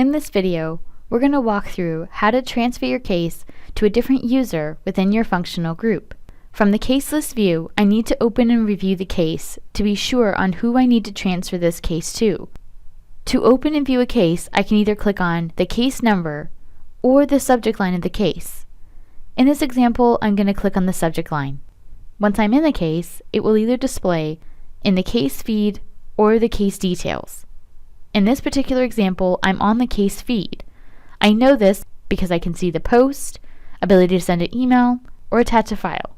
In this video, we're going to walk through how to transfer your case to a different user within your functional group. From the case list view, I need to open and review the case to be sure on who I need to transfer this case to. To open and view a case, I can either click on the case number or the subject line of the case. In this example, I'm going to click on the subject line. Once I'm in the case, it will either display in the case feed or the case details. In this particular example, I'm on the case feed. I know this because I can see the post, ability to send an email, or attach a file.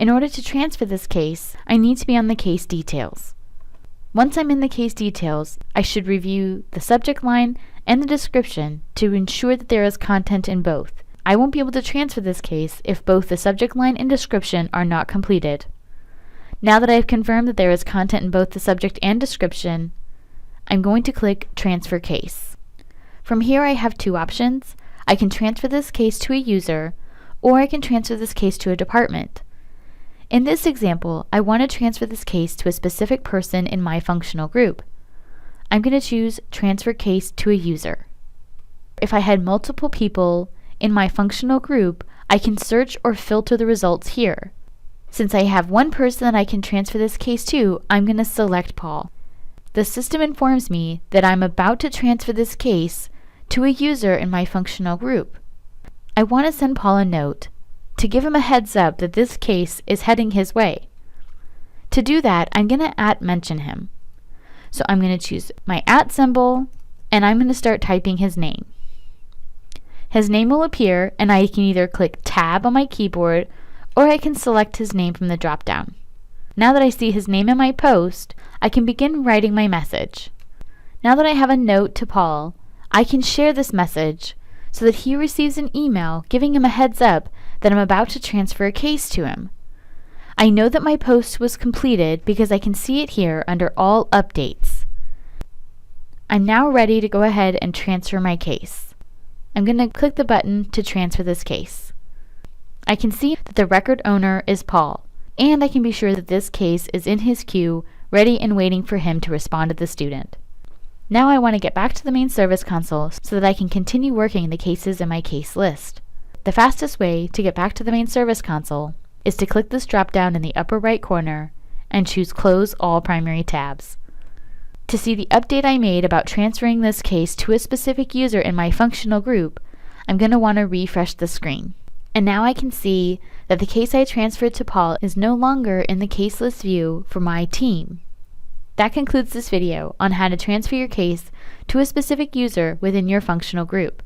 In order to transfer this case, I need to be on the case details. Once I'm in the case details, I should review the subject line and the description to ensure that there is content in both. I won't be able to transfer this case if both the subject line and description are not completed. Now that I have confirmed that there is content in both the subject and description, I'm going to click Transfer Case. From here I have two options. I can transfer this case to a user, or I can transfer this case to a department. In this example, I want to transfer this case to a specific person in my functional group. I'm going to choose Transfer Case to a User. If I had multiple people in my functional group, I can search or filter the results here. Since I have one person that I can transfer this case to, I'm going to select Paul. The system informs me that I'm about to transfer this case to a user in my functional group. I want to send Paul a note to give him a heads up that this case is heading his way. To do that, I'm going to @mention him. So I'm going to choose my @ symbol, and I'm going to start typing his name. His name will appear, and I can either click Tab on my keyboard, or I can select his name from the drop-down. Now that I see his name in my post, I can begin writing my message. Now that I have a note to Paul, I can share this message so that he receives an email giving him a heads up that I'm about to transfer a case to him. I know that my post was completed because I can see it here under All Updates. I'm now ready to go ahead and transfer my case. I'm going to click the button to transfer this case. I can see that the record owner is Paul, and I can be sure that this case is in his queue, ready and waiting for him to respond to the student. Now I want to get back to the main service console so that I can continue working the cases in my case list. The fastest way to get back to the main service console is to click this drop-down in the upper right corner and choose Close All Primary Tabs. To see the update I made about transferring this case to a specific user in my functional group, I'm going to want to refresh the screen. And now I can see that the case I transferred to Paul is no longer in the case list view for my team. That concludes this video on how to transfer your case to a specific user within your functional group.